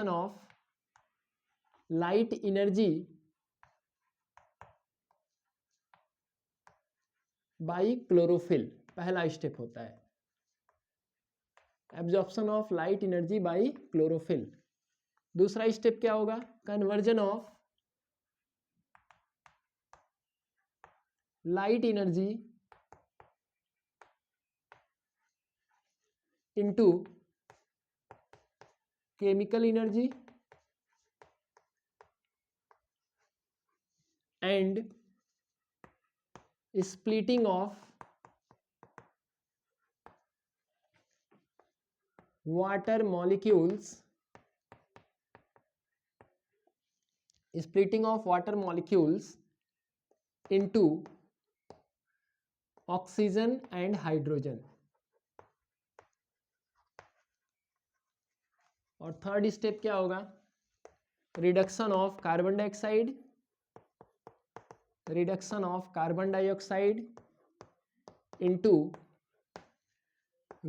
of light energy by chlorophyll, पहला स्टेप होता है absorption of light energy by chlorophyll. दूसरा स्टेप क्या होगा, conversion of light energy into chemical energy and splitting of water molecules into oxygen and hydrogen। और third step क्या होगा, reduction of carbon dioxide into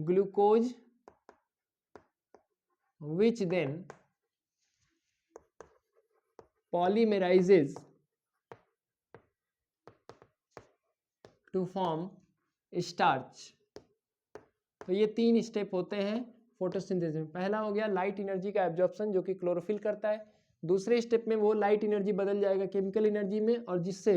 glucose, which then polymerizes to form starch। तो ये 3 step होते हैं photosynthesis में। पहला हो गया लाइट एनर्जी का एब्जॉर्प्शन, जो कि क्लोरोफिल करता है। दूसरे स्टेप में वो लाइट एनर्जी बदल जाएगा केमिकल एनर्जी में, और जिससे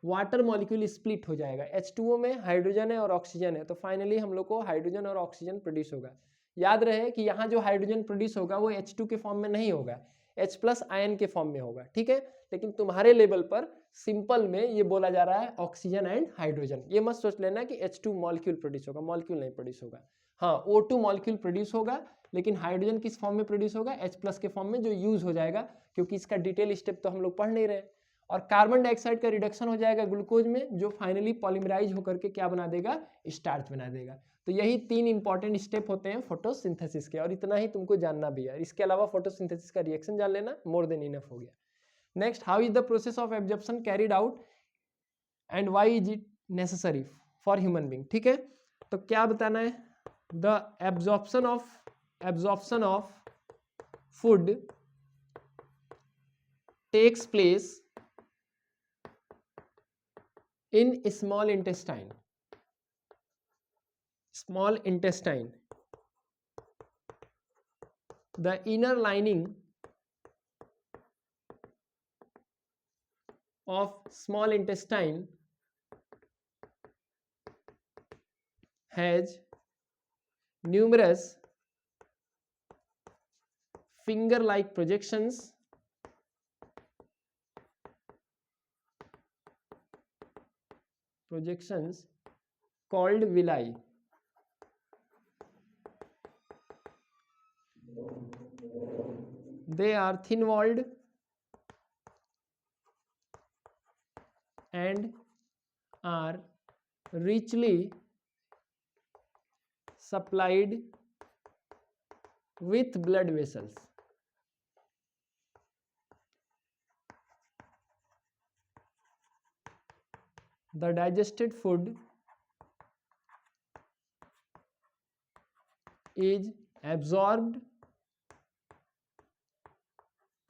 वाटर मॉलिक्यूल स्प्लिट हो जाएगा। H2O में हाइड्रोजन है और ऑक्सीजन है, तो फाइनली हम लोग को हाइड्रोजन और ऑक्सीजन प्रोड्यूस होगा। याद रहे कि यहाँ जो हाइड्रोजन प्रोड्यूस होगा वो H2 के फॉर्म में नहीं होगा, H+ आयन के फॉर्म में होगा, ठीक है। लेकिन तुम्हारे लेवल पर सिंपल में ये बोला जा रहा है ऑक्सीजन एंड हाइड्रोजन। ये मत सोच लेना कि H2 मॉलिक्यूल प्रोड्यूस होगा, मॉलिक्यूल नहीं प्रोड्यूस होगा। हाँ, O2 मॉलिक्यूल प्रोड्यूस होगा, लेकिन हाइड्रोजन किस फॉर्म में प्रोड्यूस होगा, H+ के फॉर्म में, जो यूज हो जाएगा, क्योंकि इसका डिटेल स्टेप तो हम लोग पढ़ नहीं रहे। और कार्बन डाइऑक्साइड का रिडक्शन हो जाएगा ग्लूकोज में, जो फाइनली पॉलीमराइज होकर के क्या बना देगा, स्टार्च बना देगा। तो यही 3 इंपॉर्टेंट स्टेप होते हैं फोटोसिंथेसिस के, और इतना ही तुमको जानना भी है। इसके अलावा फोटोसिंथेसिस का रिएक्शन जान लेना, मोर देन इनफ हो गया। Next, how is the process of absorption carried out and why is it necessary for human being, ठीक है। तो क्या बताना है, the absorption of food takes place in small intestine, the inner lining of small intestine has numerous finger like projections called villi. They are thin walled and are richly supplied with blood vessels. The digested food is absorbed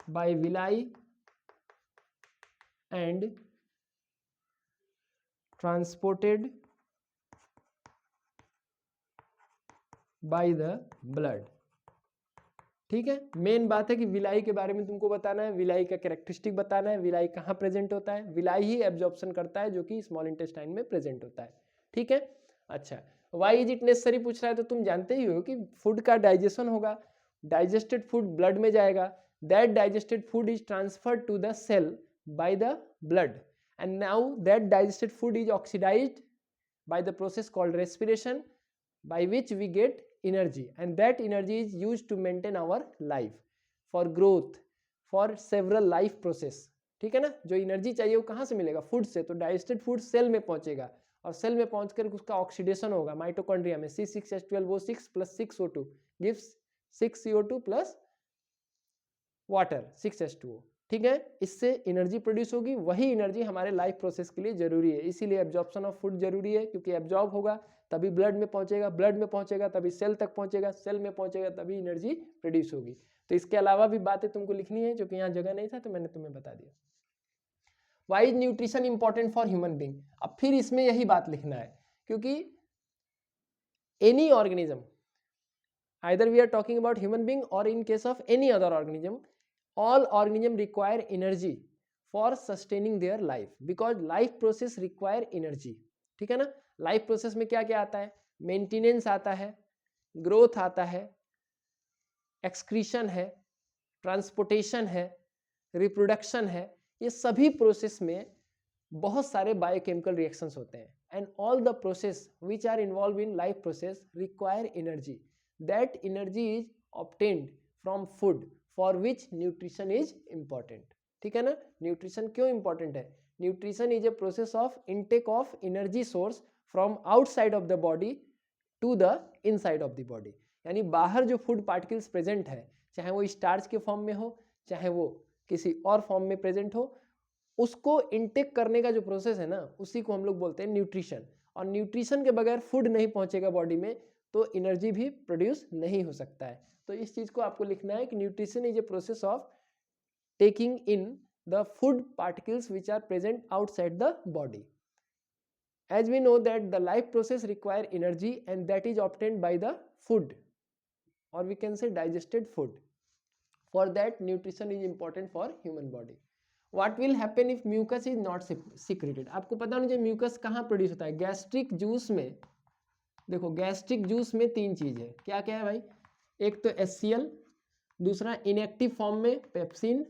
by villi and transported by the blood, ठीक है। Main बात है कि villi के बारे में तुमको बताना है, विलाई का कैरेक्टरिस्टिक बताना है, विलाई कहाँ प्रेजेंट होता है। विलाई ही एब्जॉर्प्शन करता है, जो कि स्मॉल इंटेस्टाइन में प्रेजेंट होता है, ठीक है। अच्छा, वाई इज इट नेसेसरी पूछ रहा है, तो तुम जानते ही हो कि फूड का डाइजेशन होगा, डाइजेस्टेड फूड ब्लड में जाएगा, that digested food is transferred to the cell by the blood and now that digested food is oxidized by the process called respiration, by which we get energy, and that energy is used to maintain our life, for growth, for several life process. ठीक है ना, जो energy चाहिए वो कहाँ से मिलेगा? Food से। तो डाइजेस्टेड फूड सेल में पहुंचेगा और सेल में पहुंचकर उसका ऑक्सीडेशन होगा माइटोकॉन्ड्रिया में, C6H12O6 + 6O2 gives 6CO2 + water 6H2O। ठीक है, इससे एनर्जी प्रोड्यूस होगी, वही एनर्जी हमारे लाइफ प्रोसेस के लिए जरूरी है। इसीलिए एब्जॉर्प्शन ऑफ फूड जरूरी है, क्योंकि एब्जॉर्ब होगा तभी ब्लड में पहुंचेगा, ब्लड में पहुंचेगा तभी सेल तक पहुंचेगा, सेल में पहुंचेगा तभी एनर्जी प्रोड्यूस होगी। तो इसके अलावा भी बातें तुमको लिखनी है, जो कि यहाँ जगह नहीं था तो मैंने तुम्हें बता दिया। Why is nutrition important for human being? अब फिर इसमें यही बात लिखना है, क्योंकि any organism, either we are talking about human being or in case of any other organism, all organism require energy for sustaining their life, because life process require energy। ठीक है ना, लाइफ प्रोसेस में क्या क्या आता है? Maintenance आता है, ग्रोथ आता है, एक्सक्रीशन है, ट्रांसपोर्टेशन है, रिप्रोडक्शन है। ये सभी प्रोसेस में बहुत सारे बायोकेमिकल रिएक्शंस होते हैं, and all the process which are involve in life process require energy. That energy is obtained from food, for which nutrition is important। ठीक है ना, न्यूट्रिशन क्यों इंपॉर्टेंट है? Nutrition is a process of intake of energy source from outside of the body to the inside of the body. यानी बाहर जो food particles present है, चाहे वो स्टार्च के फॉर्म में हो, चाहे वो किसी और फॉर्म में प्रेजेंट हो, उसको इनटेक करने का जो प्रोसेस है ना, उसी को हम लोग बोलते हैं न्यूट्रिशन। और न्यूट्रिशन के बगैर फूड नहीं पहुंचेगा बॉडी में, तो एनर्जी भी प्रोड्यूस नहीं हो सकता है। तो इस चीज को आपको लिखना है कि nutrition is a process of taking in the food particles which are present outside the body. As we know that the life process require energy and that is obtained by the food, और we can say digested food. For that nutrition is important for human body. What will happen if mucus is not secreted? आपको पता होना चाहिए mucus कहाँ produce होता है? Gastric juice में। देखो, गैस्ट्रिक जूस में तीन चीज है, क्या क्या है भाई? एक तो HCl, दूसरा इनएक्टिव फॉर्म में पेप्सिन,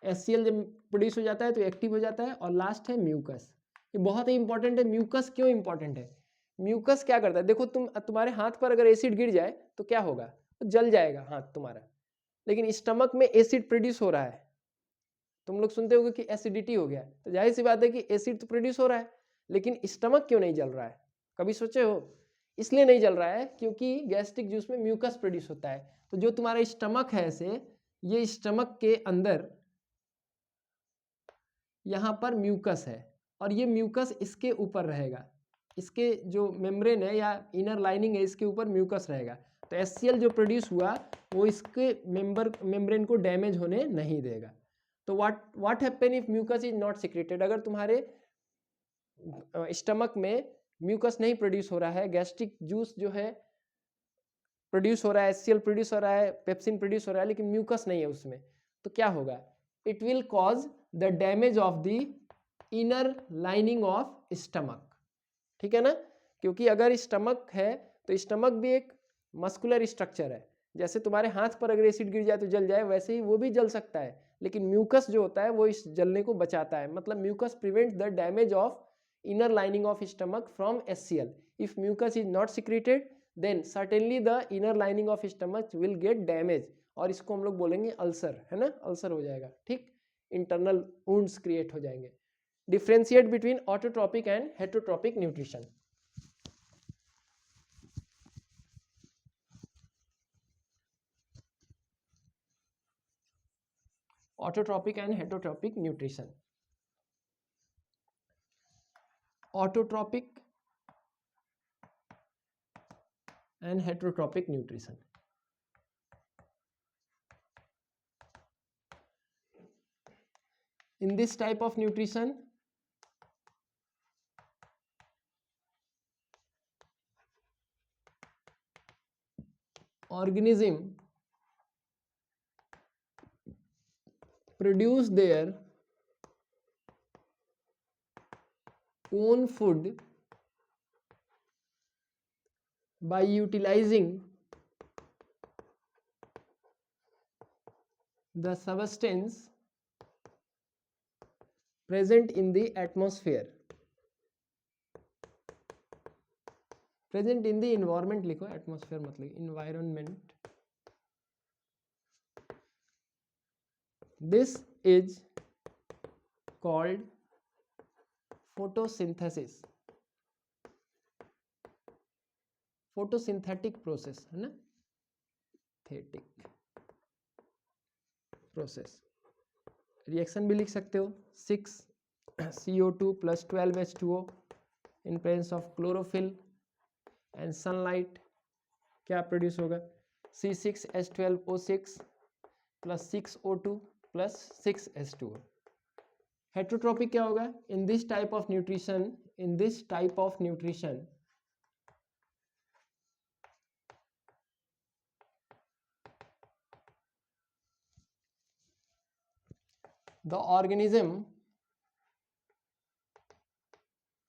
HCl जब प्रोड्यूस हो जाता है तो एक्टिव हो जाता है, और लास्ट है म्यूकस। ये बहुत ही इंपॉर्टेंट है। म्यूकस क्यों इंपॉर्टेंट है? म्यूकस क्या करता है? देखो, तुम्हारे हाथ पर अगर एसिड गिर जाए तो क्या होगा? तो जल जाएगा हाथ तुम्हारा, लेकिन स्टमक में एसिड प्रोड्यूस हो रहा है। तुम लोग सुनते होगे कि एसिडिटी हो गया, तो जाहिर सी बात है कि एसिड तो प्रोड्यूस हो रहा है, लेकिन स्टमक क्यों नहीं जल रहा है? कभी सोचे हो? इसलिए नहीं जल रहा है क्योंकि गैस्ट्रिक जूस में म्यूकस प्रोड्यूस होता है। तो जो तुम्हारा स्टमक है, ऐसे ये स्टमक के अंदर यहाँ पर म्यूकस है, और ये म्यूकस इसके ऊपर रहेगा, इसके जो मेम्ब्रेन है या इनर लाइनिंग है, इसके ऊपर म्यूकस रहेगा। तो HCl जो प्रोड्यूस हुआ वो इसके मेम्ब्रेन को डैमेज होने नहीं देगा। तो what happen if mucus is not secreted? अगर तुम्हारे स्टमक में म्यूकस नहीं प्रोड्यूस हो रहा है, गैस्ट्रिक जूस जो है प्रोड्यूस हो रहा है, HCl प्रोड्यूस हो रहा है, पेप्सिन प्रोड्यूस हो रहा है, लेकिन म्यूकस नहीं है उसमें, तो क्या होगा? It will cause the damage of the inner lining of stomach. ठीक है ना, क्योंकि अगर स्टमक है तो स्टमक भी एक मस्कुलर स्ट्रक्चर है। जैसे तुम्हारे हाथ पर अगर एसिड गिर जाए तो जल जाए, वैसे ही वो भी जल सकता है, लेकिन म्यूकस जो होता है वो इस जलने को बचाता है। मतलब mucus prevents the damage of inner lining of stomach from HCl. If mucus is not secreted, then certainly the inner lining of stomach will get damaged, और इसको हम लोग बोलेंगे अल्सर, है ना? अल्सर हो जाएगा। ठीक, इंटरनल वुंड्स क्रिएट हो जाएंगे। Differentiate between autotrophic and heterotrophic nutrition. Autotrophic and heterotrophic nutrition. Autotropic and heterotropic nutrition. In this type of nutrition, organism produce their own food by utilizing the substance present in the atmosphere, present in the environment लिखो, atmosphere मतलब environment, this is called photosynthesis, photosynthetic process है ना, थेटिक process. Reaction भी लिख सकते हो, 6 CO2 plus 12 H2O in presence of chlorophyll and sunlight, क्या produce होगा, C6H12O6 plus 6O2 plus 6H2O। Heterotrophic क्या होगा, in this type of nutrition, in this type of nutrition the organism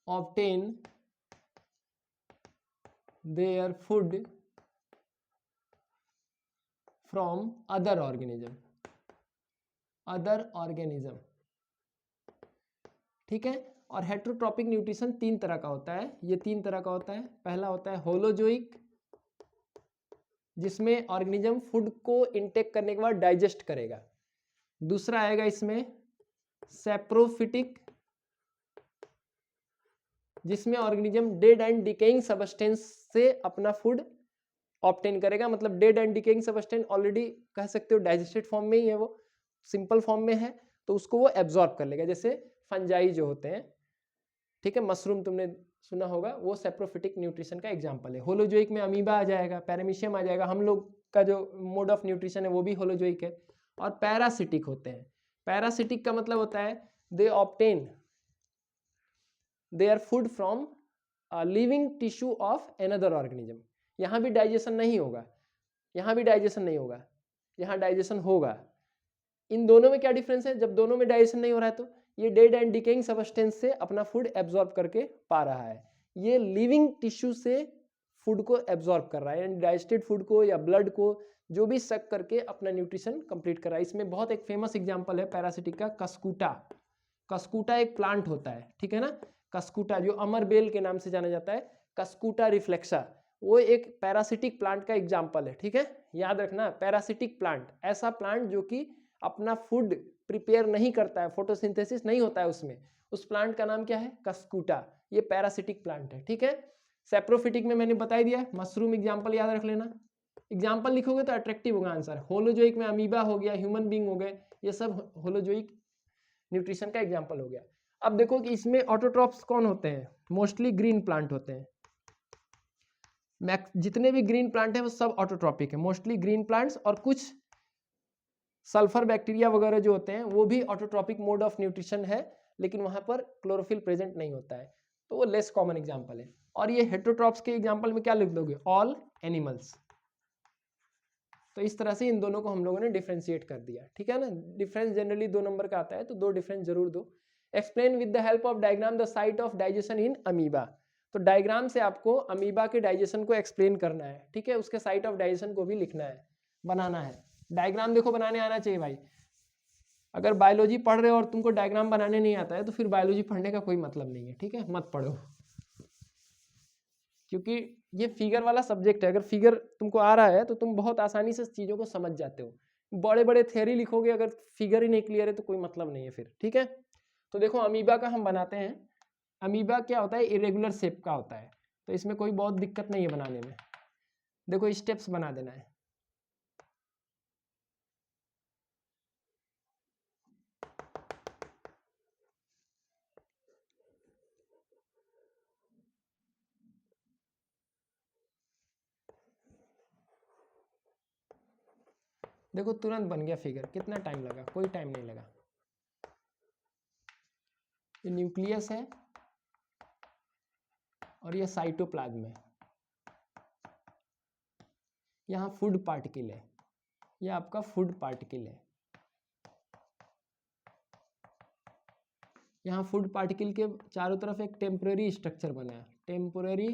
obtain their food from other organism, ठीक है। और heterotrophic nutrition 3 तरह का होता है, ये 3 तरह का होता है। पहला होता है होलोजोइक, जिसमें ऑर्गेनिज्म फूड को इनटेक करने के बाद डाइजेस्ट करेगा। दूसरा आएगा इसमें सैप्रोफिटिक, जिसमें organism dead and decaying substance से अपना फूड ऑब्टेन करेगा, मतलब dead and decaying substance already कह सकते हो डाइजेस्टेड फॉर्म में ही है, वो सिंपल फॉर्म में है, तो उसको वो एब्जॉर्ब कर लेगा, जैसे फंजाई जो होते हैं, ठीक है, मशरूम तुमने सुना होगा, वो सैप्रोफिटिक न्यूट्रिशन का एग्जांपल है। होलोजोइक में अमीबा आ जाएगा, पैरामीशियम आ जाएगा, हम लोग का जो मोड ऑफ न्यूट्रिशन है वो भी होलोजोइक है। और पैरासिटिक होते हैं, पैरासिटिक का मतलब होता है they obtain their food from living tissue of another organism. यहाँ भी डाइजेशन नहीं होगा, यहाँ भी डाइजेशन नहीं होगा, यहाँ डाइजेशन होगा। इन दोनों में क्या डिफरेंस है, जब दोनों में डाइजेशन नहीं हो रहा है तो ये डेड एंड डिकेइंग सबस्टेंस से अपना फूड एब्जॉर्ब करके पा रहा है, ये लिविंग टिश्यू से फूड को एब्जॉर्ब कर रहा है, यानी डाइजेस्टेड फूड को या ब्लड को जो भी सक करके अपना न्यूट्रिशन कंप्लीट कर रहा है। इसमें बहुत एक फेमस एग्जांपल है पैरासिटिक का, कस्कूटा। कस्कूटा एक प्लांट होता है, ठीक है ना, कस्कूटा जो अमर बेल के नाम से जाना जाता है, कस्कूटा रिफ्लेक्सा, वो एक पैरासिटिक प्लांट का एग्जाम्पल है, ठीक है। याद रखना, पैरासिटिक प्लांट, ऐसा प्लांट जो कि अपना फूड प्रिपेयर नहीं करता है, फोटोसिंथेसिस नहीं होता है उसमें, उस प्लांट का नाम क्या है, कस्कूटा, ये पैरासिटिक प्लांट है, ठीक है। सैप्रोफिटिक में मैंने बता दिया, मशरूम एग्जाम्पल याद रख लेना, एग्जाम्पल लिखोगे तो अट्रैक्टिव होगा आंसर। होलोजोइक में अमीबा हो गया, ह्यूमन बींग हो गए, ये सब होलोजोइक न्यूट्रिशन का एग्जाम्पल हो गया। अब देखो कि इसमें ऑटोट्रॉप्स कौन होते हैं, मोस्टली ग्रीन प्लांट होते हैं, जितने भी ग्रीन प्लांट हैं वो सब ऑटोट्रॉपिक है, मोस्टली ग्रीन प्लांट्स, और कुछ सल्फर बैक्टीरिया वगैरह जो होते हैं वो भी ऑटोट्रॉपिक मोड ऑफ न्यूट्रिशन है, लेकिन वहां पर क्लोरोफिल प्रेजेंट नहीं होता है, तो वो लेस कॉमन एग्जाम्पल है। और ये हेट्रोट्रॉप्स के एग्जाम्पल में क्या लिख दोगे, ऑल एनिमल्स। तो इस तरह से इन दोनों को हम लोगों ने डिफ्रेंशिएट कर दिया, ठीक है ना। डिफरेंस जनरली 2 नंबर का आता है, तो 2 डिफरेंस जरूर दो। Explain with the help of diagram the site of digestion in amoeba, तो डायग्राम से आपको अमीबा के डाइजेशन को एक्सप्लेन करना है, ठीक है, उसके साइट ऑफ डाइजेशन को भी लिखना है, बनाना है। डायग्राम देखो बनाने आना चाहिए भाई, अगर बायोलॉजी पढ़ रहे हो और तुमको डायग्राम बनाने नहीं आता है तो फिर बायोलॉजी पढ़ने का कोई मतलब नहीं है, ठीक है, मत पढ़ो, क्योंकि ये फिगर वाला सब्जेक्ट है। अगर फिगर तुमको आ रहा है तो तुम बहुत आसानी से चीज़ों को समझ जाते हो, बड़े बड़े थ्योरी लिखोगे अगर फिगर ही नहीं क्लियर है तो कोई मतलब नहीं है फिर, ठीक है। तो देखो अमीबा का हम बनाते हैं, अमीबा क्या होता है, इरेगुलर शेप का होता है, तो इसमें कोई बहुत दिक्कत नहीं है बनाने में। देखो स्टेप्स बना देना है, देखो तुरंत बन गया फिगर, कितना टाइम लगा, कोई टाइम नहीं लगा। ये न्यूक्लियस है और ये साइटोप्लाज्म है, यहाँ फूड पार्टिकल है, ये आपका फूड पार्टिकल है, यहाँ फूड पार्टिकल के चारों तरफ एक टेम्पररी स्ट्रक्चर बना है, टेम्पररी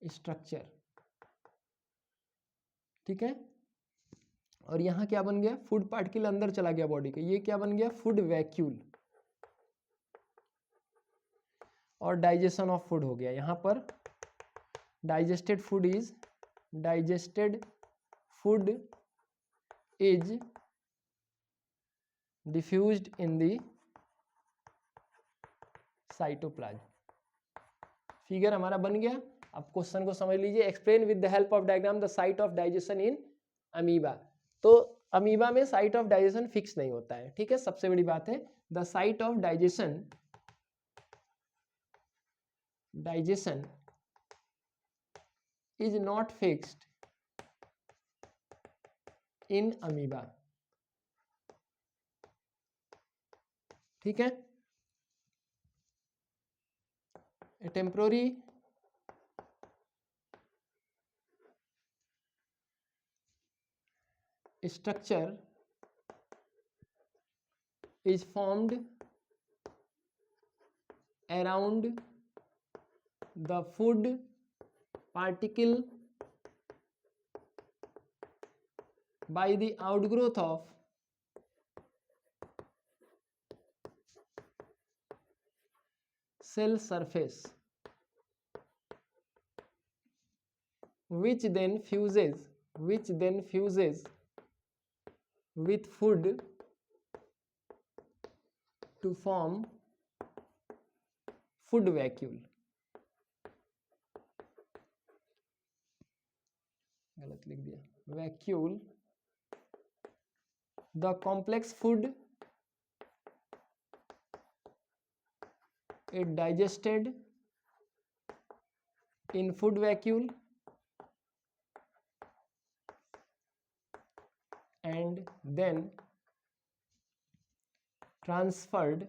स्ट्रक्चर, ठीक है। और यहाँ क्या बन गया, फूड पार्टिकल अंदर चला गया बॉडी के, ये क्या बन गया, फूड वैक्यूल, और डाइजेशन ऑफ फूड हो गया। यहाँ पर digested food is diffused in the cytoplasm. Figure हमारा बन गया। अब क्वेश्चन को समझ लीजिए, explain with the help of diagram the site of digestion in amoeba. तो अमीबा में साइट ऑफ डाइजेशन फिक्स नहीं होता है, ठीक है, सबसे बड़ी बात है। The site of digestion is not fixed in amoeba, ठीक है। ए temporary structure is formed around the food particle by the outgrowth of cell surface, which then fuses with food to form food vacuole। गलत लिख दिया, vacuole। The complex food is digested in food vacuole and then transferred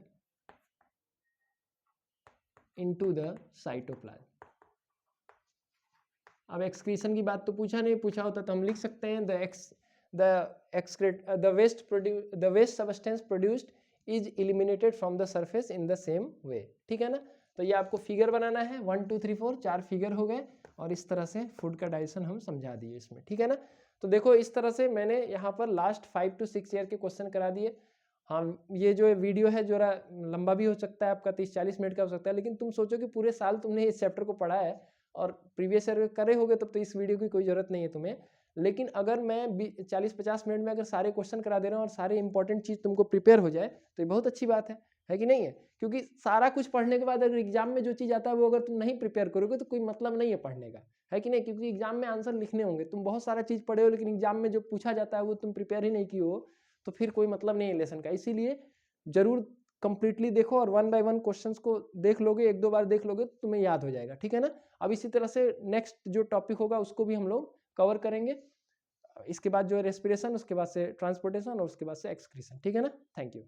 into the cytoplasm। अब excretion की बात तो पूछा नहीं, पूछा होता तो हम लिख सकते हैं the waste substance produced is eliminated from the surface in the same way, ठीक है ना। तो ये आपको फिगर बनाना है, 1 2 3 4 4 फिगर हो गए, और इस तरह से फूड का डाइजेशन हम समझा दिए इसमें, ठीक है ना। तो देखो इस तरह से मैंने यहाँ पर लास्ट 5 to 6 ईयर के क्वेश्चन करा दिए। हाँ, ये जो वीडियो है जरा लंबा भी हो सकता है, आपका 30-40 मिनट का हो सकता है, लेकिन तुम सोचो कि पूरे साल तुमने इस चैप्टर को पढ़ा है और प्रीवियस ईयर करे होगे, तब तो इस वीडियो की कोई ज़रूरत नहीं है तुम्हें। लेकिन अगर मैं 40-50 मिनट में अगर सारे क्वेश्चन करा दे रहा हूँ और सारे इंपॉर्टेंट चीज़ तुमको प्रिपेयर हो जाए, तो ये बहुत अच्छी बात है कि नहीं है। क्योंकि सारा कुछ पढ़ने के बाद अगर एग्जाम में जो चीज़ आता है वो अगर तुम नहीं प्रिपेयर करोगे तो कोई मतलब नहीं है पढ़ने का, है कि नहीं। क्योंकि एग्जाम में आंसर लिखने होंगे, तुम बहुत सारा चीज़ पढ़े हो लेकिन एग्जाम में जो पूछा जाता है वो तुम प्रिपेयर ही नहीं किए हो, तो फिर कोई मतलब नहीं है लेसन का। इसीलिए जरूर कंप्लीटली देखो और 1 by 1 क्वेश्चंस को देख लोगे, 1-2 बार देख लोगे तो तुम्हें याद हो जाएगा, ठीक है ना। अब इसी तरह से नेक्स्ट जो टॉपिक होगा उसको भी हम लोग कवर करेंगे। इसके बाद जो है रेस्पिरेशन, उसके बाद से ट्रांसपोर्टेशन और उसके बाद से एक्सक्रीशन, ठीक है ना। Thank you.